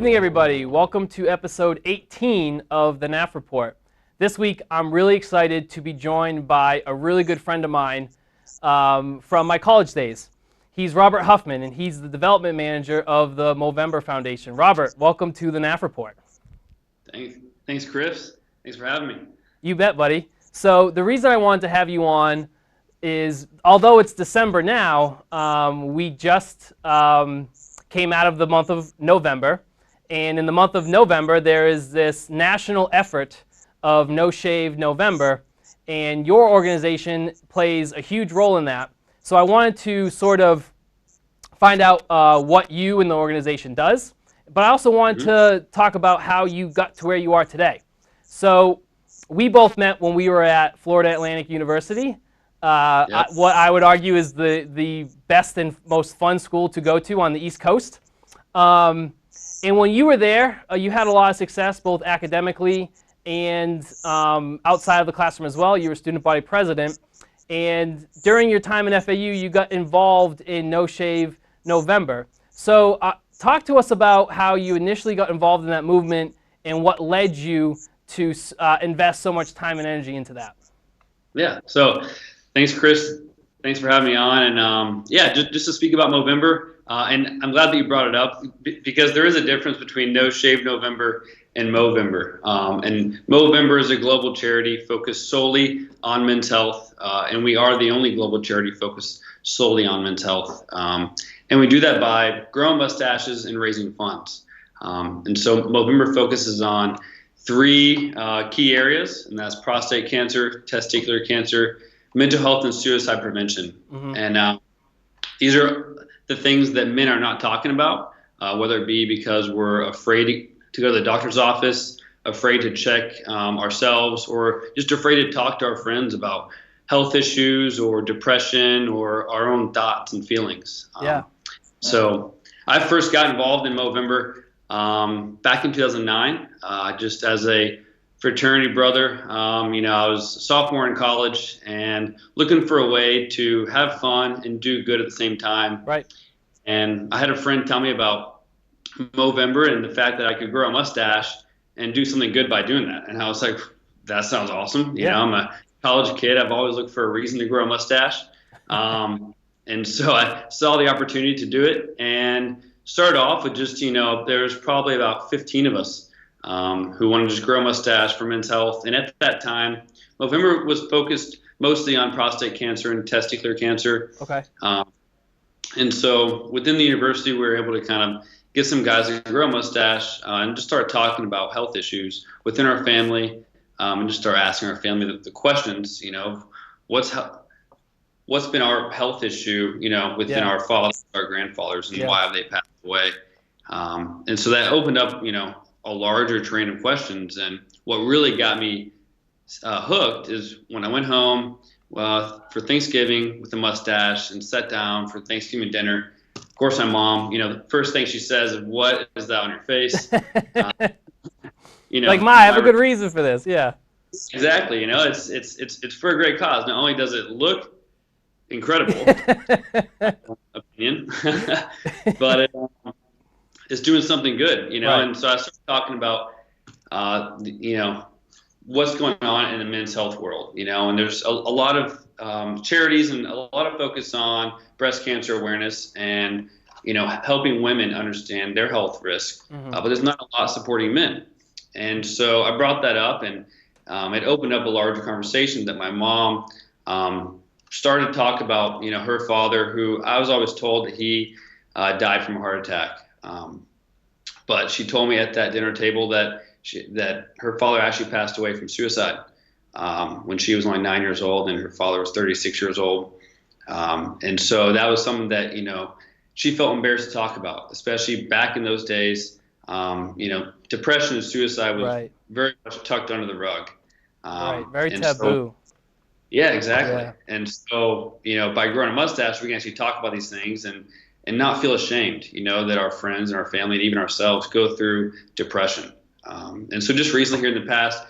evening, everybody. Welcome to episode 18 of the Naff Report. This week, I'm really excited to be joined by a really good friend of mine from my college days. He's Robert Huffman, and he's the development manager of the Movember Foundation. Robert, welcome to the Naff Report. Thanks, Chris. Thanks for having me. You bet, buddy. So the reason I wanted to have you on is, although it's December now, we just came out of the month of November. And in the month of November, there is this national effort of No Shave November, and your organization plays a huge role in that. So I wanted to sort of find out what you and the organization does, but I also wanted to talk about how you got to where you are today. So we both met when we were at Florida Atlantic University. What I would argue is the best and most fun school to go to on the East Coast. And when you were there, you had a lot of success both academically and outside of the classroom as well. You were student body president. And during your time in FAU, you got involved in No Shave November. So talk to us about how you initially got involved in that movement and what led you to invest so much time and energy into that. Yeah, so thanks, Chris. Thanks for having me on. And just to speak about Movember, and I'm glad that you brought it up because there is a difference between No Shave November and Movember. And Movember is a global charity focused solely on men's health, and we are the only global charity focused solely on men's health. And we do that by growing mustaches and raising funds. And so Movember focuses on three key areas, and that's prostate cancer, testicular cancer, mental health, and suicide prevention. And these are the things that men are not talking about, whether it be because we're afraid to go to the doctor's office, afraid to check ourselves, or just afraid to talk to our friends about health issues or depression or our own thoughts and feelings. So I first got involved in Movember back in 2009, just as a fraternity brother. I was a sophomore in college and looking for a way to have fun and do good at the same time. Right. And I had a friend tell me about Movember and the fact that I could grow a mustache and do something good by doing that. And I was like, that sounds awesome. You know, I'm a college kid. I've always looked for a reason to grow a mustache. And so I saw the opportunity to do it and started off with just, there's probably about 15 of us who wanted to just grow a mustache for men's health. And at that time, Movember was focused mostly on prostate cancer and testicular cancer. Okay. And so within the university, we were able to kind of get some guys to grow a mustache and just start talking about health issues within our family, and just start asking our family the questions, what's been our health issue, within our fathers, our grandfathers, and why have they passed away? And so that opened up, a larger train of questions. And what really got me hooked is when I went home for Thanksgiving with a mustache and sat down for Thanksgiving dinner. Of course, my mom, the first thing she says is, "What is that on your face?" Like, I have a good reason for this. Yeah. Exactly. It's for a great cause. Not only does it look incredible, opinion, but it's doing something good, Right. And so I started talking about, what's going on in the men's health world, and there's a lot of charities and a lot of focus on breast cancer awareness and, helping women understand their health risk, but there's not a lot supporting men. And so I brought that up, and it opened up a larger conversation that my mom started to talk about, her father, who I was always told that he died from a heart attack. But she told me at that dinner table that her father actually passed away from suicide when she was only 9 years old, and her father was 36 years old. And so that was something that, she felt embarrassed to talk about, especially back in those days. Depression and suicide was very much tucked under the rug. Very taboo. Yeah, exactly. Yeah. And so, by growing a mustache, we can actually talk about these things and not feel ashamed, that our friends and our family and even ourselves go through depression. And so just recently here in the past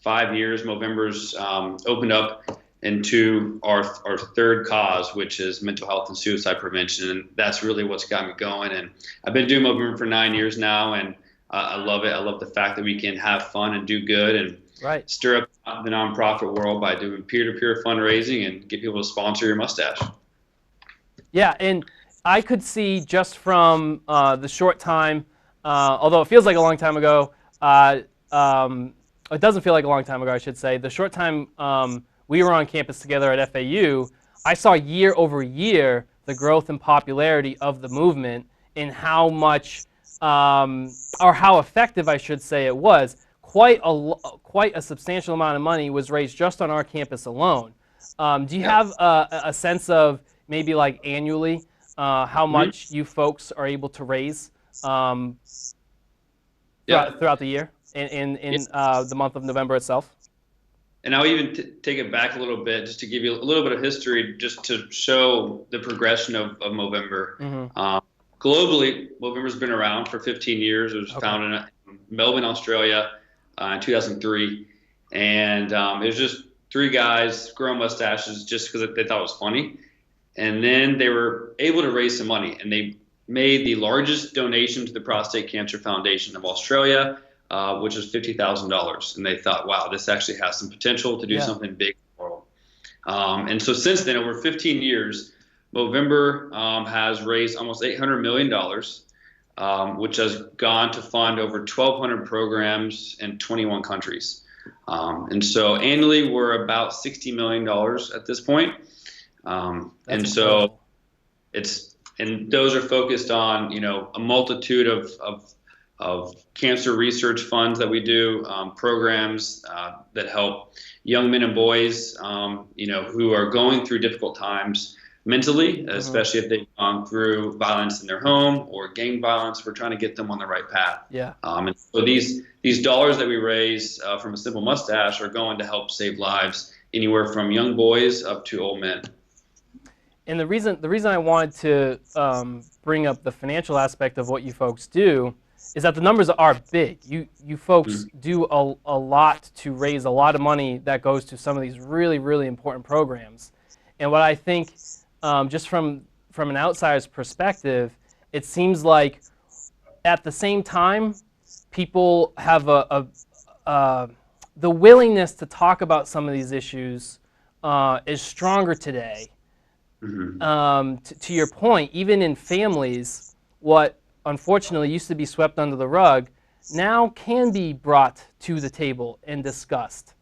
5 years, Movember's opened up into our third cause, which is mental health and suicide prevention. And that's really what's got me going. And I've been doing Movember for 9 years now. And I love it. I love the fact that we can have fun and do good and Right. stir up the nonprofit world by doing peer-to-peer fundraising and get people to sponsor your mustache. Yeah, and I could see just from the short time, although it feels like a long time ago, it doesn't feel like a long time ago, I should say. The short time we were on campus together at FAU, I saw year over year the growth and popularity of the movement and how much, or how effective, I should say, it was. Quite a substantial amount of money was raised just on our campus alone. Do you have a sense of maybe like annually how much you folks are able to raise throughout the year in the month of November itself? And I'll even take it back a little bit just to give you a little bit of history, just to show the progression of Movember. Globally, Movember's been around for 15 years. It was founded in Melbourne, Australia in 2003. And it was just three guys growing mustaches just because they thought it was funny. And then they were able to raise some money, and they made the largest donation to the Prostate Cancer Foundation of Australia, which was $50,000. And they thought, wow, this actually has some potential to do something big in the world. And so since then, over 15 years, Movember has raised almost $800 million, which has gone to fund over 1,200 programs in 21 countries. And so annually, we're about $60 million at this point. And so and those are focused on, a multitude of cancer research funds that we do, programs that help young men and boys, who are going through difficult times mentally, especially if they've gone through violence in their home or gang violence. We're trying to get them on the right path. And so these dollars that we raise from a simple mustache are going to help save lives anywhere from young boys up to old men. And the reason I wanted to bring up the financial aspect of what you folks do is that the numbers are big. You folks do a lot to raise a lot of money that goes to some of these really, really important programs. And what I think, just from an outsider's perspective, it seems like at the same time, people have the willingness to talk about some of these issues is stronger today. To your point, even in families, what unfortunately used to be swept under the rug now can be brought to the table and discussed.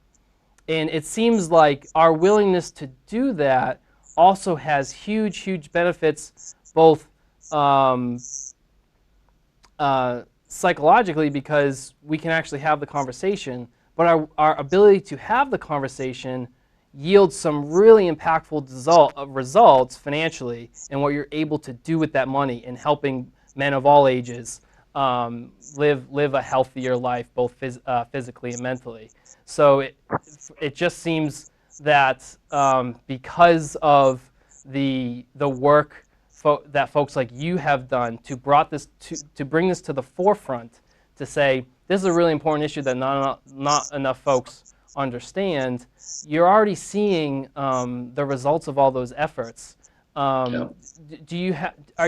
And it seems like our willingness to do that also has huge, huge benefits, both psychologically, because we can actually have the conversation, but our ability to have the conversation yields some really impactful results financially and what you're able to do with that money in helping men of all ages live a healthier life, both physically and mentally. So it just seems that because of the work that folks like you have done to bring this to the forefront, to say this is a really important issue that not enough folks understand, you're already seeing the results of all those efforts. Are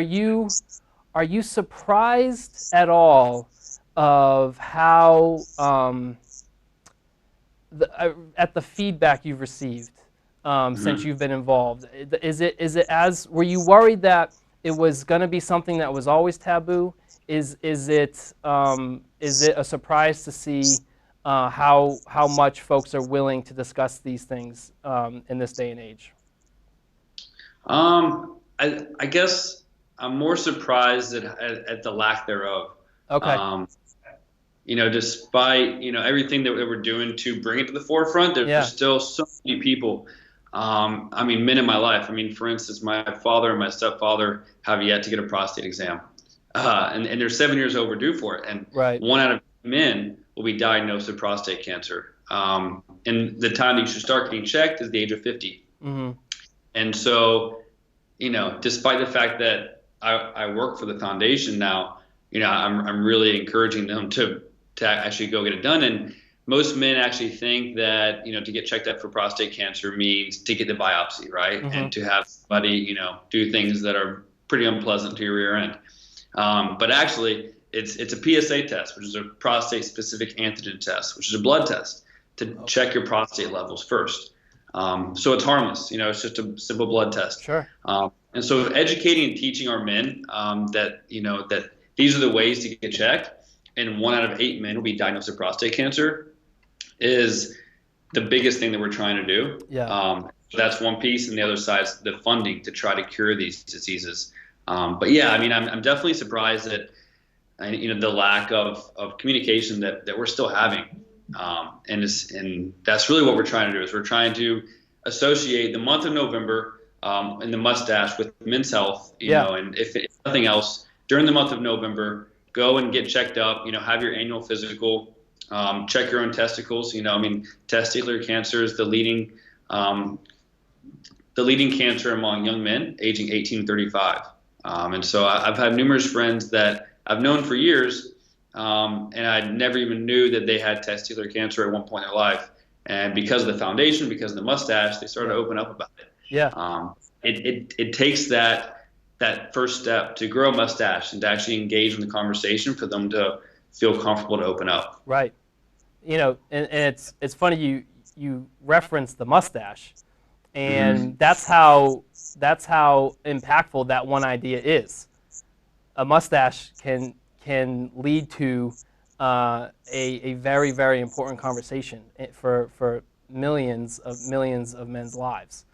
you surprised at all of how at the feedback you've received since you've been involved? Were you worried that it was going to be something that was always taboo? Is it a surprise to see how much folks are willing to discuss these things in this day and age? I guess I'm more surprised at the lack thereof. Okay. Despite everything that we're doing to bring it to the forefront, there's still so many people. Men in my life. For instance, my father and my stepfather have yet to get a prostate exam, and they're 7 years overdue for it. And 1 out of men will be diagnosed with prostate cancer. And the time that you should start getting checked is the age of 50. And so, despite the fact that I work for the foundation now, I'm really encouraging them to actually go get it done. And most men actually think that, to get checked out for prostate cancer means to get the biopsy, right? And to have somebody, do things that are pretty unpleasant to your rear end. But actually, it's a PSA test, which is a prostate specific antigen test, which is a blood test to check your prostate levels first. So it's harmless, it's just a simple blood test. Sure. And so educating and teaching our men that these are the ways to get checked, and 1 out of 8 men will be diagnosed with prostate cancer is the biggest thing that we're trying to do. Yeah. That's one piece, and the other side is the funding to try to cure these diseases. But yeah, I mean, I'm definitely surprised at the lack of communication that we're still having, and that's really what we're trying to do. Is we're trying to associate the month of November and the mustache with men's health, and if nothing else, during the month of November, go and get checked up. Have your annual physical, check your own testicles. Testicular cancer is the leading cancer among young men aging 18 to 35. And so I've had numerous friends that I've known for years, and I never even knew that they had testicular cancer at one point in their life. And because of the foundation, because of the mustache, they started to open up about it. Yeah. It takes that first step to grow a mustache and to actually engage in the conversation for them to feel comfortable to open up. Right. And it's funny you referenced the mustache, and that's how impactful that one idea is. A mustache can lead to a very, very important conversation for millions of men's lives,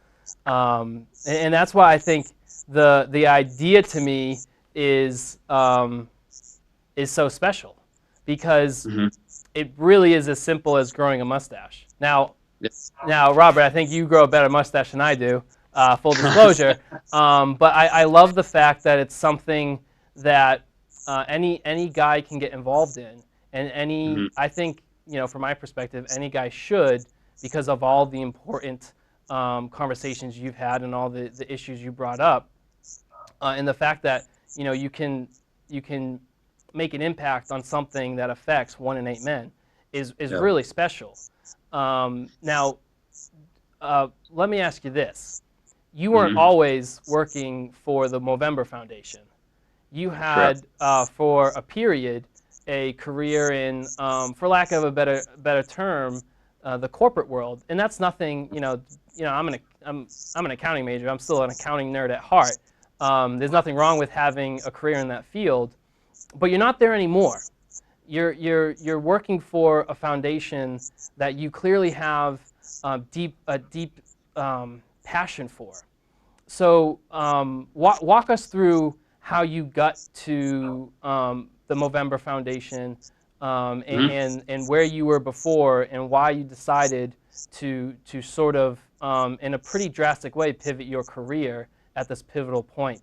and that's why I think the idea to me is so special, because it really is as simple as growing a mustache. Now, Robert, I think you grow a better mustache than I do. Full disclosure, but I love the fact that it's something that any guy can get involved in, and I think, from my perspective, any guy should, because of all the important conversations you've had and all the issues you brought up, and the fact that you can make an impact on something that affects 1 in 8 men is really special. Now, let me ask you this. You weren't always working for the Movember Foundation. You had, for a period, a career in, for lack of a better term, the corporate world, and that's nothing. I'm an accounting major. I'm still an accounting nerd at heart. There's nothing wrong with having a career in that field, but you're not there anymore. You're working for a foundation that you clearly have a deep passion for. So walk us through how you got to the Movember Foundation, and where you were before, and why you decided to sort of, in a pretty drastic way, pivot your career at this pivotal point.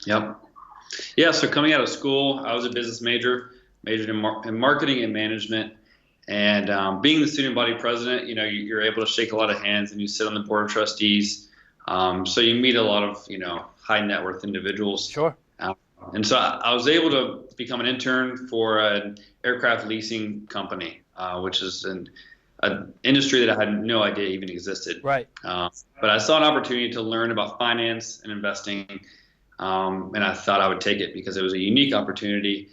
Yep. Yeah, so coming out of school, I was a business major, majored in marketing and management. And being the student body president, you're able to shake a lot of hands, and you sit on the board of trustees. So you meet a lot of, high net worth individuals. Sure. And so I was able to become an intern for an aircraft leasing company, which is an industry that I had no idea even existed. Right. But I saw an opportunity to learn about finance and investing, and I thought I would take it because it was a unique opportunity.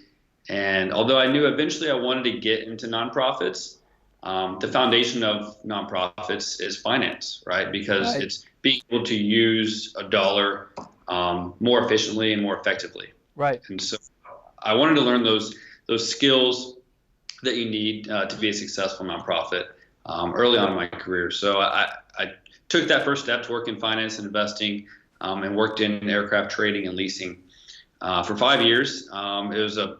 And although I knew eventually I wanted to get into nonprofits, the foundation of nonprofits is finance, right? Because it's being able to use a dollar more efficiently and more effectively. Right. And so I wanted to learn those skills that you need to be a successful nonprofit early on in my career. So I took that first step to work in finance and investing, and worked in aircraft trading and leasing for 5 years. It was a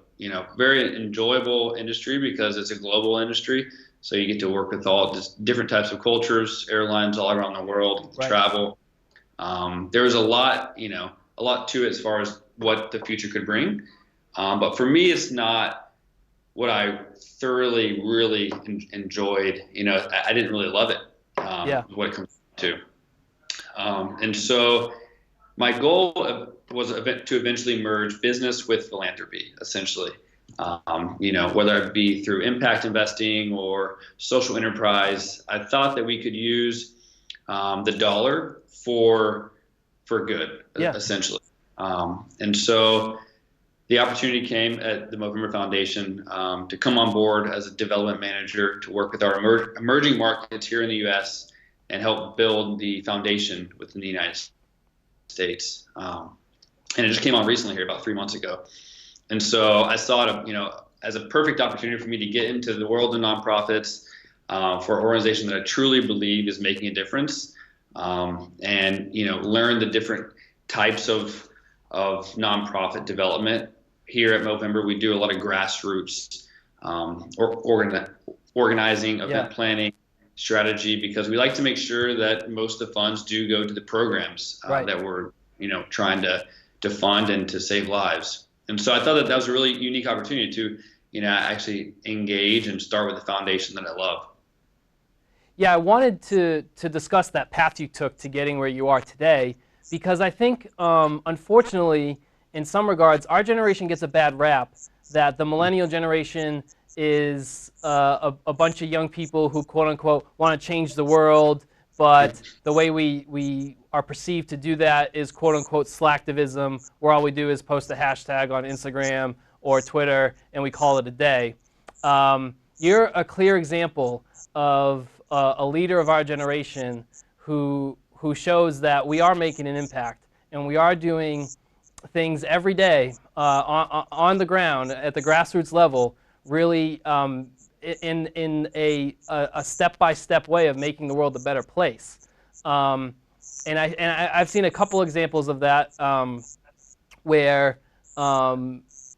very enjoyable industry because it's a global industry. So you get to work with all just different types of cultures, airlines all around the world, travel. There was a lot to it as far as what the future could bring. But for me, it's not what I thoroughly, really enjoyed. I didn't really love it, what it comes to. And so my goal was to eventually merge business with philanthropy, essentially. Whether it be through impact investing or social enterprise, I thought that we could use the dollar for good, essentially. And so the opportunity came at the Movember Foundation to come on board as a development manager to work with our emerging markets here in the U.S. and help build the foundation within the United States. And it just came on recently here about 3 months ago. And so I saw it, as a perfect opportunity for me to get into the world of nonprofits for an organization that I truly believe is making a difference, and learn the different types of nonprofit development. Here at Movember, we do a lot of grassroots organizing, event planning, strategy, because we like to make sure that most of the funds do go to the programs that we're trying to fund and to save lives. And so I thought that was a really unique opportunity to actually engage and start with the foundation that I love. Yeah, I wanted to discuss that path you took to getting where you are today, because I think, unfortunately, in some regards, our generation gets a bad rap that the millennial generation is a bunch of young people who, quote unquote, want to change the world, but the way we are perceived to do that is, quote unquote, slacktivism, where all we do is post a hashtag on Instagram or Twitter and we call it a day. You're a clear example of a leader of our generation who shows that we are making an impact and we are doing things every day on the ground at the grassroots level, really in a step-by-step way of making the world a better place. And I've seen a couple examples of that where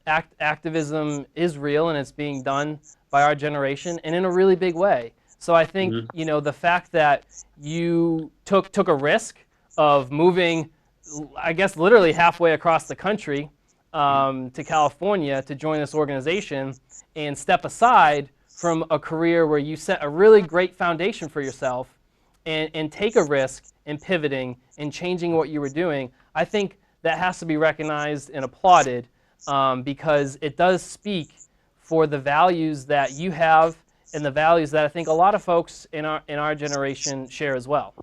activism is real and it's being done by our generation and in a really big way. So I think the fact that you took a risk of moving, I guess, literally halfway across the country to California to join this organization and step aside from a career where you set a really great foundation for yourself and take a risk in pivoting and changing what you were doing, I think that has to be recognized and applauded, because it does speak for the values that you have and the values that I think a lot of folks in our generation share as well.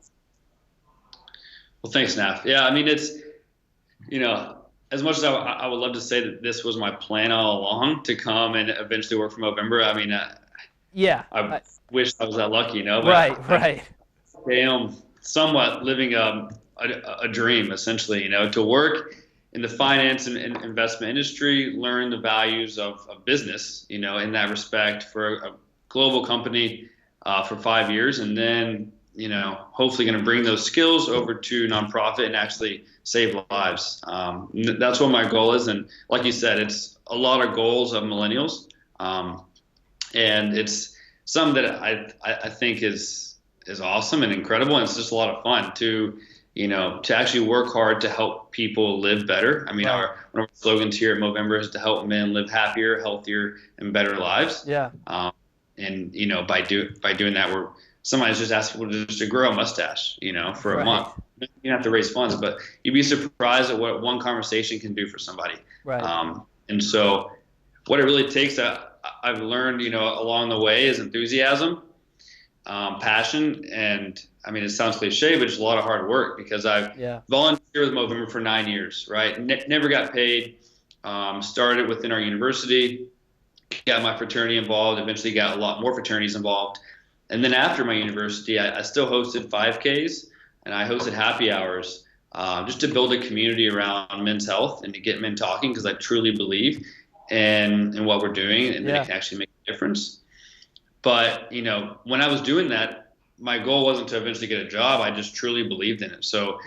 Well, thanks, Naff. Yeah, I mean, it's, as much as I would love to say that this was my plan all along to come and eventually work for Movember, I mean, I wish I was that lucky, but right. I am somewhat living a dream, essentially, to work in the finance and investment industry, learn the values of business, in that respect for a global company for 5 years, and then hopefully going to bring those skills over to nonprofit and actually save lives. That's what my goal is. And like you said, it's a lot of goals of millennials. And it's something that I think is awesome and incredible. And it's just a lot of fun to actually work hard to help people live better. I mean, one of our slogans here at Movember is to help men live happier, healthier, and better lives. Yeah. And by doing that, somebody's just asked people just to grow a mustache, for a month. You don't have to raise funds, but you'd be surprised at what one conversation can do for somebody. Right. And so what it really takes, I've learned, along the way, is enthusiasm, passion, and I mean, it sounds cliche, but it's a lot of hard work, because I've volunteered with Movember for 9 years, right? Never got paid. Started within our university, got my fraternity involved, eventually got a lot more fraternities involved. And then after my university, I still hosted 5Ks and I hosted happy hours, just to build a community around men's health and to get men talking, because I truly believe in what we're doing and that it can actually make a difference. But, when I was doing that, my goal wasn't to eventually get a job. I just truly believed in it. So,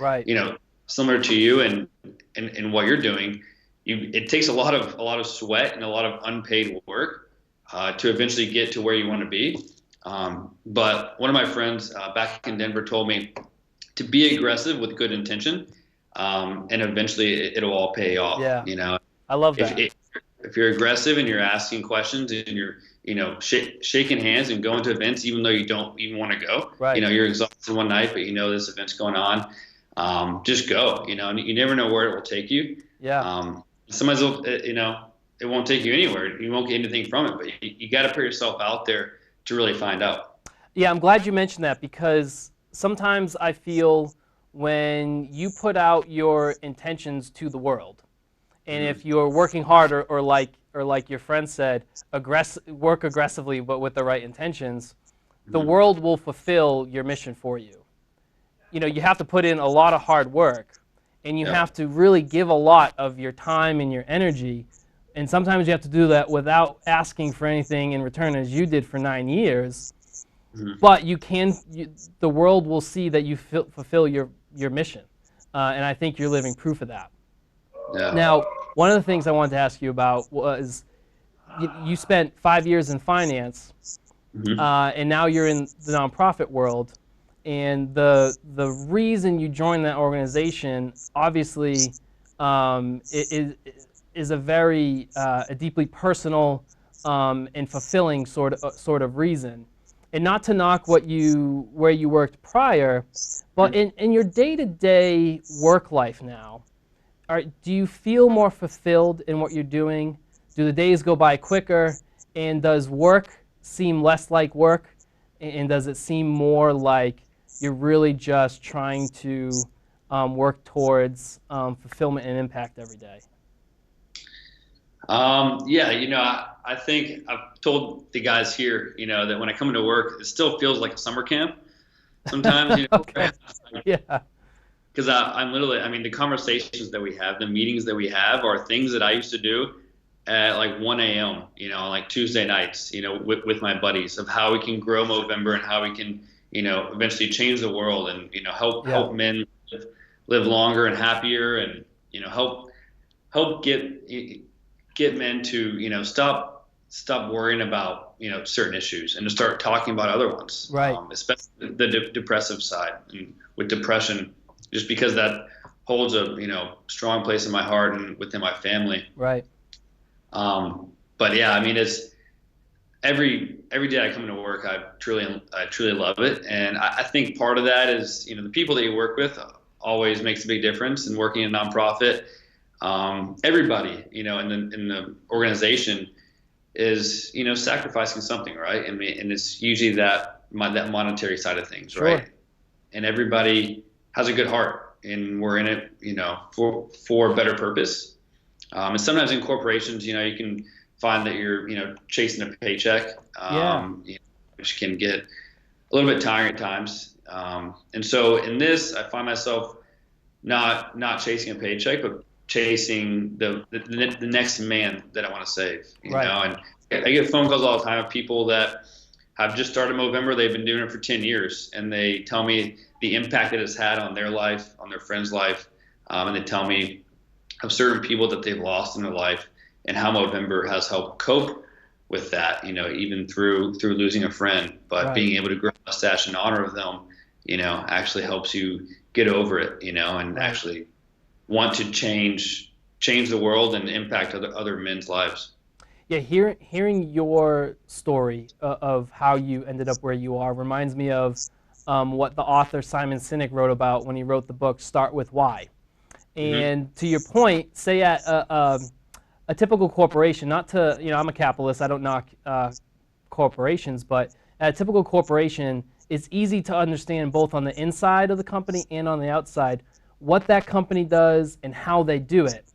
similar to you and what you're doing, it takes a lot of sweat and a lot of unpaid work to eventually get to where you want to be. But one of my friends back in Denver told me to be aggressive with good intention, and eventually it'll all pay off. Yeah. I love that. If you're aggressive and you're asking questions and you're shaking hands and going to events even though you don't even want to go, you're exhausted one night, but this event's going on, just go. And you never know where it will take you. Sometimes it won't take you anywhere. You won't get anything from it, but you got to put yourself out there to really find out. Yeah, I'm glad you mentioned that, because sometimes I feel when you put out your intentions to the world And if you're working hard, or like your friend said, work aggressively but with the right intentions, the world will fulfill your mission for you. You know, you have to put in a lot of hard work, and you have to really give a lot of your time and your energy. And sometimes you have to do that without asking for anything in return, as you did for 9 years. But the world will see that you fulfill your mission. And I think you're living proof of that. Yeah. Now, one of the things I wanted to ask you about was you spent 5 years in finance, and now you're in the nonprofit world. And the reason you joined that organization, obviously, is a very a deeply personal and fulfilling sort of reason. And not to knock where you worked prior, but in your day-to-day work life now, do you feel more fulfilled in what you're doing? Do the days go by quicker? And does work seem less like work? And does it seem more like you're really just trying to work towards fulfillment and impact every day? Yeah, you know, I think I've told the guys here, you know, that when I come into work, it still feels like a summer camp sometimes. You know, Okay. Yeah. Because I'm literally, I mean, the conversations that we have, the meetings that we have are things that I used to do at like 1 a.m., you know, like Tuesday nights, you know, with my buddies, of how we can grow Movember and how we can, you know, eventually change the world and, you know, help men live longer and happier, and, you know, help get men to, you know, stop worrying about, you know, certain issues and to start talking about other ones, right? Especially the depressive side, and with depression, just because that holds a, you know, strong place in my heart and within my family, right? But yeah, I mean, it's every day I come into work, I truly love it, and I think part of that is, you know, the people that you work with always makes a big difference in working in a nonprofit. Everybody, you know, in the organization is, you know, sacrificing something, right? And it's usually that monetary side of things, Sure. right? And everybody has a good heart, and we're in it, you know, for a better purpose. And sometimes in corporations, you know, you can find that you're, you know, chasing a paycheck, you know, which can get a little bit tiring at times. And so in this, I find myself not chasing a paycheck, but chasing the next man that I want to save, you know. And I get phone calls all the time of people that have just started Movember. They've been doing it for 10 years, and they tell me the impact that it's had on their life, on their friend's life, and they tell me of certain people that they've lost in their life and how Movember has helped cope with that, you know, even through losing a friend, but being able to grow a mustache in honor of them, you know, actually helps you get over it, you know, and actually want to change the world and impact other men's lives. Yeah, hearing your story of how you ended up where you are reminds me of what the author Simon Sinek wrote about when he wrote the book Start With Why. And to your point, say at a typical corporation, not to, you know, I'm a capitalist, I don't knock corporations, but at a typical corporation, it's easy to understand both on the inside of the company and on the outside what that company does and how they do it.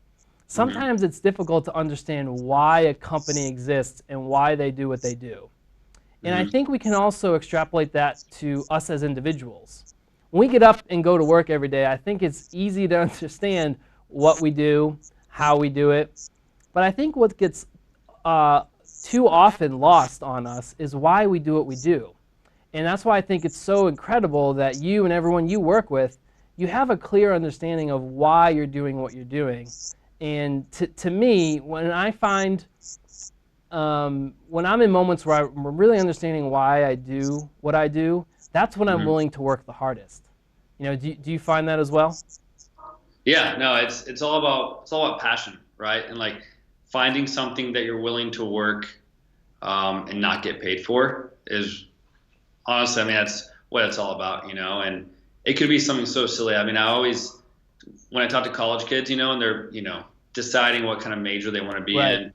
Sometimes it's difficult to understand why a company exists and why they do what they do. And I think we can also extrapolate that to us as individuals. When we get up and go to work every day, I think it's easy to understand what we do, how we do it. But I think what gets too often lost on us is why we do what we do. And that's why I think it's so incredible that you and everyone you work with, you have a clear understanding of why you're doing what you're doing. And to me, when I find, when I'm in moments where I'm really understanding why I do what I do, that's when I'm willing to work the hardest. You know, do you find that as well? Yeah, no, it's all about passion, right? And like finding something that you're willing to work and not get paid for is honestly, I mean, that's what it's all about, you know. And it could be something so silly. I mean, when I talk to college kids, you know, and they're, you know, deciding what kind of major they want to be in.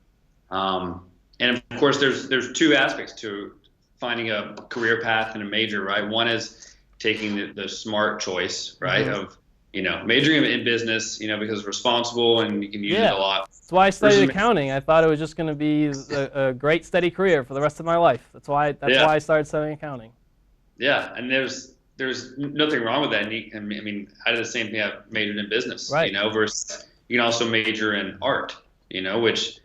And of course, there's two aspects to finding a career path and a major, right? One is taking the smart choice, right, of majoring in business, because it's responsible and you can use it a lot. That's why I studied Versus- accounting. I thought it was just going to be a great steady career for the rest of my life. That's why I started studying accounting. Yeah, and there's nothing wrong with that. I mean, I did the same thing. I majored in business, Right. Versus you can also major in art, which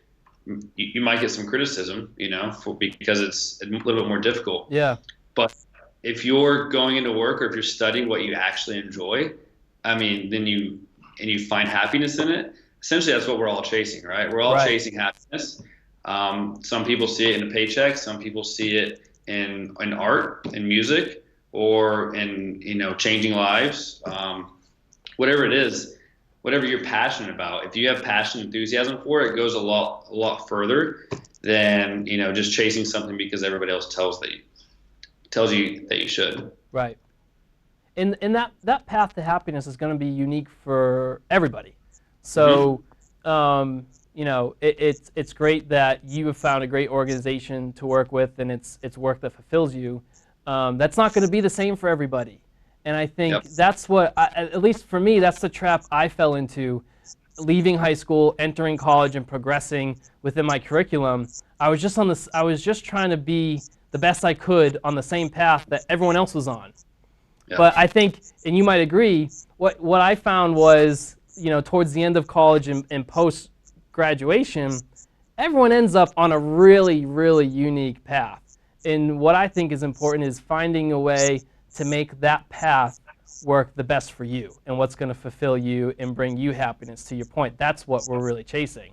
you might get some criticism, because it's a little bit more difficult. Yeah. But if you're going into work or if you're studying what you actually enjoy, I mean, then you find happiness in it. Essentially, that's what we're all chasing, right? We're all chasing happiness. Some people see it in a paycheck. Some people see it in art, in music, or in changing lives. Whatever it is, whatever you're passionate about. If you have passion, enthusiasm for it, it goes a lot further than just chasing something because everybody else tells you that you should. Right. And that path to happiness is going to be unique for everybody. So, it's great that you have found a great organization to work with, and it's work that fulfills you. That's not going to be the same for everybody. And I think that's what, at least for me, that's the trap I fell into, leaving high school, entering college, and progressing within my curriculum. I was just trying to be the best I could on the same path that everyone else was on. Yeah. But I think, and you might agree, what I found was, towards the end of college and post-graduation, everyone ends up on a really, really unique path. And what I think is important is finding a way to make that path work the best for you and what's going to fulfill you and bring you happiness. To your point, that's what we're really chasing.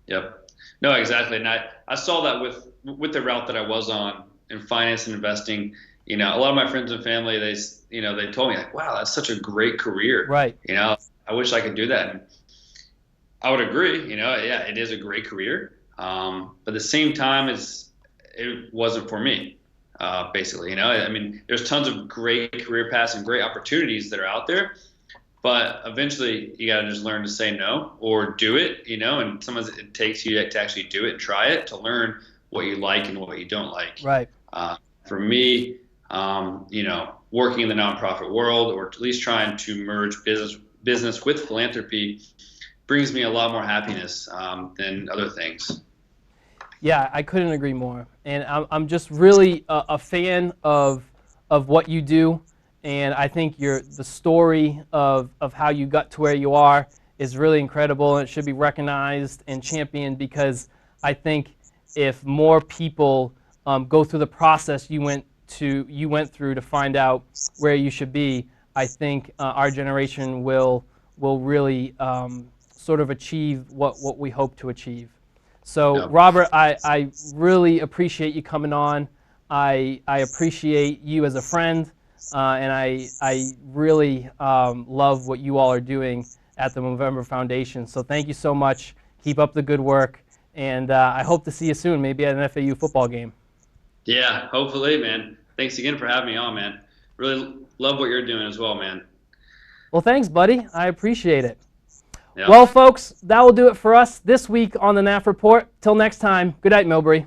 Yep. No, exactly. And I saw that with the route that I was on in finance and investing. A lot of my friends and family, they told me, like, wow, that's such a great career. Right. I wish I could do that. And I would agree, yeah, it is a great career. But at the same time, it wasn't for me, basically. I mean, there's tons of great career paths and great opportunities that are out there. But eventually, you got to just learn to say no or do it, and sometimes it takes you to actually do it and try it to learn what you like and what you don't like. Right. For me, working in the nonprofit world, or at least trying to merge business with philanthropy, brings me a lot more happiness than other things. Yeah, I couldn't agree more. And I'm just really a fan of what you do. And I think the story of how you got to where you are is really incredible, and it should be recognized and championed, because I think if more people go through the process you went through to find out where you should be, I think our generation will really sort of achieve what we hope to achieve. So, yep. Robert, I really appreciate you coming on. I appreciate you as a friend, and I really love what you all are doing at the Movember Foundation. So thank you so much. Keep up the good work, and I hope to see you soon, maybe at an FAU football game. Yeah, hopefully, man. Thanks again for having me on, man. Really love what you're doing as well, man. Well, thanks, buddy. I appreciate it. Yep. Well, folks, that will do it for us this week on the Naff Report. Till next time, good night, Millbury.